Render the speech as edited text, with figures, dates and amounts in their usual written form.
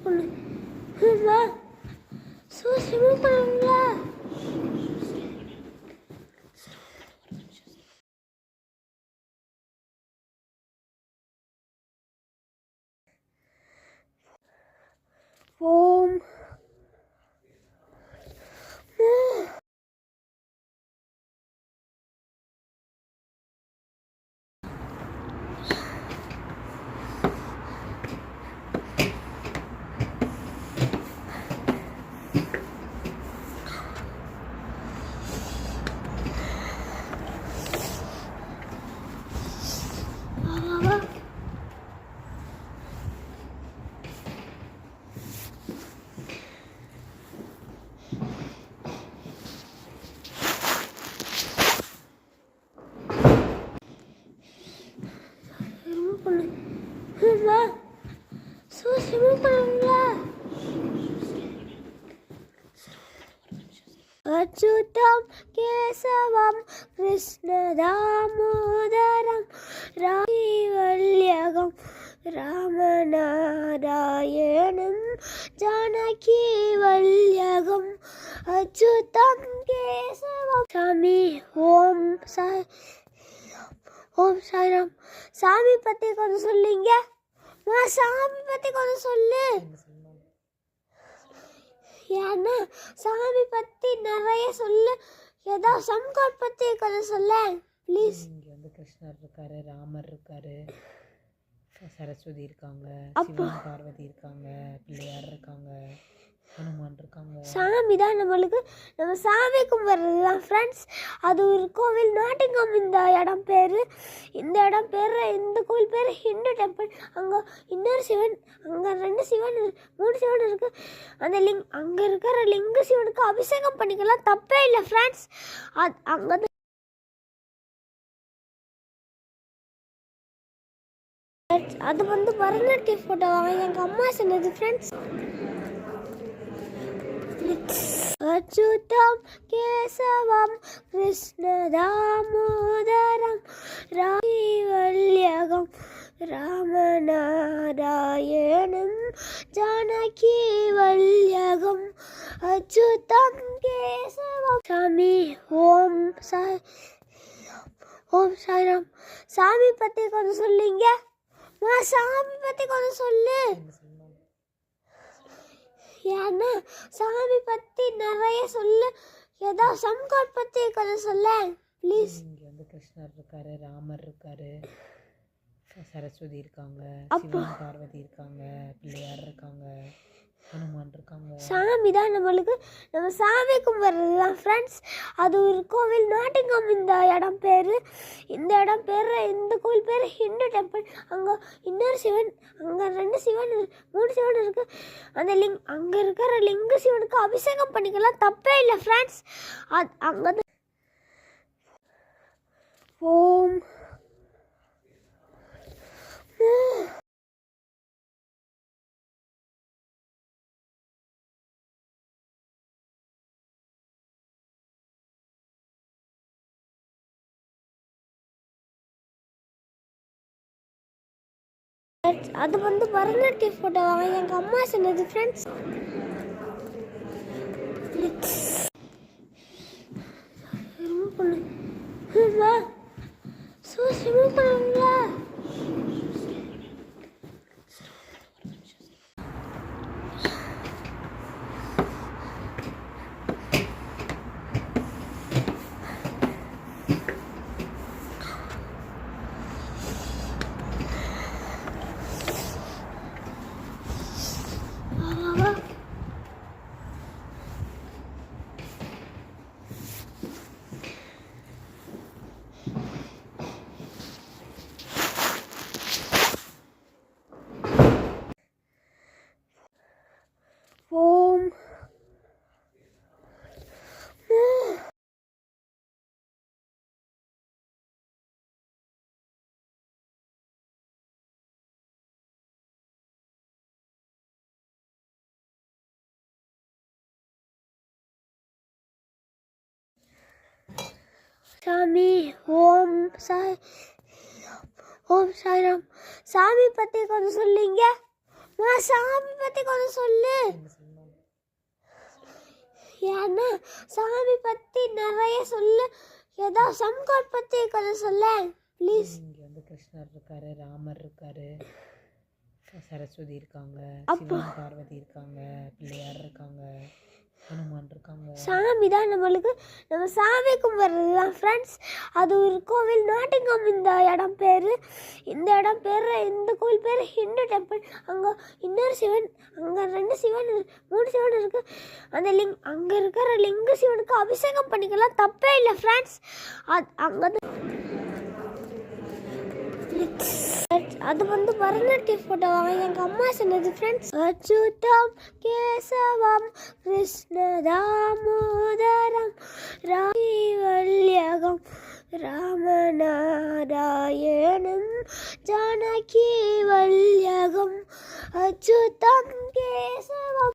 ஓம் அச்சுதம் கேசவம் கிருஷ்ணதாமோதரம் ராமவல்யகம் ராமநாராயணம் ஜானகி வல்யகம் அச்சுதம் கேசவம். சாமி ஓம் சாய்ராம். சாமி பத்தி கொஞ்சம் சொல்லிங்க. சாமி பத்தி கொஞ்சம் சொல்லு. ஏன்னா சாமி பத்தி நிறைய சொல்லு. ஏதோ சம்காட் பத்தி கொஞ்சம் சொல்ல ப்ளீஸ். இங்கே வந்து கிருஷ்ணர் இருக்காரு, ராமர் இருக்காரு, சரஸ்வதி இருக்காங்க, சிவன் பார்வதி இருக்காங்க, பிள்ளையார் இருக்காங்க, ஹனுமான் இருக்காங்க. சாமி தான் நம்மளுக்கு. நம்ம சாமி கும்பிட்றது தான் ஃப்ரெண்ட்ஸ். அது ஒரு கோவில் நாட்டிங்கம். இந்த இடம் பேர் இந்த கோவில் பேர் ஹிந்து டெம்பிள். அங்கே இன்னொரு சிவன், அங்கே 2 சிவன் 3 சிவன் இருக்குது. அந்த அங்கே இருக்கிற லிங்க சிவனுக்கு அபிஷேகம் பண்ணிக்கலாம், தப்பே இல்லை ஃப்ரெண்ட்ஸ். அங்கே அது வந்து பரதநாட்டிய ஃபோட்டோ எங்கள் அம்மா சொன்னது ஃப்ரெண்ட்ஸ். அச்சுதம் கேசவம் கிருஷ்ணதாமோதரம் ராமவல்யகம் ராமநாராயணம் ஜானகி வல்யகம் அச்சுதம் கேசவம். சாமி ஓம் சாய்ராம். சாமி பத்தி கொஞ்சம் சொல்லிங்க. சாமி பத்தி கொஞ்சம் சொல்லு. ஏன்னா சாமி பத்தி நிறைய சொல்லு. ஏதோ சம்காட் பத்தி கொஞ்சம் சொல்ல ப்ளீஸ். இங்கே வந்து கிருஷ்ணர் இருக்காரு, ராமர் இருக்காரு, சரஸ்வதி இருக்காங்க, சிவன் பார்வதி இருக்காங்க, பிள்ளையார் இருக்காங்க, ஹனுமான் இருக்காங்க. சாமி தான் நம்மளுக்கு. நம்ம சாமி கும்பிட்றது தான் ஃப்ரெண்ட்ஸ். அது ஒரு கோவில் நாட்டிங்கம். இந்த இடம் பேர் இந்த கோவில் பேர் ஹிந்து டெம்பிள். அங்கே இன்னொரு சிவன், அங்கே 2 சிவன் 3 சிவன் இருக்குது. அந்த அங்கே இருக்கிற லிங்க சிவனுக்கு அபிஷேகம் பண்ணிக்கலாம், தப்பே இல்லை ஃப்ரெண்ட்ஸ். அங்கே ஓம் அது வந்து பரதநாட்டிய ஃபோட்டோ எங்கள் அம்மா சொன்னது ஃப்ரெண்ட்ஸ். ஓம் சாமி ஓம் சாய்ராம். சாமி பத்தி கொஞ்சம் சொல்லிங்க. நான் சாமி பற்றி கொஞ்சம் சொல்லு. என்ன சொல்லணும்? ஏன்னா சாமி பற்றி நிறைய சொல்லு. ஏதோ சம்காட் பற்றி கொஞ்சம் சொல்ல ப்ளீஸ். இங்கே வந்து கிருஷ்ணர் இருக்காரு, ராமர் இருக்காரு, சரஸ்வதி இருக்காங்க, அப்போ சிவன் பார்வதி இருக்காங்க, பிள்ளையார் இருக்காங்க, ஹனுமான் இருக்காங்க. சாமி தான் நம்மளுக்கு. நம்ம சாமி கும்பிட்றது தான் ஃப்ரெண்ட்ஸ். அது ஒரு கோவில், நாட்டிங்கம் இந்த இடம் பேர். இந்த கோவில் பேர் ஹிந்து டெம்பிள். அங்கே இன்னொரு சிவன், அங்கே 2 சிவன் 3 சிவன் இருக்குது. அந்த அங்கே இருக்கிற லிங்க சிவனுக்கு அபிஷேகம் பண்ணிக்கலாம், தப்பே இல்லை ஃப்ரெண்ட்ஸ். அங்கே அது வந்து பரதநாட்டிய ஃபோட்டோ எங்கள் அம்மா சொன்னது ஃப்ரெண்ட்ஸ். அச்சுதம் கேசவம் கிருஷ்ண தாமோதரம் ராமவல்யகம் ராமநாராயணம் ஜானகி வல்யகம் அச்சுதம் கேசவம்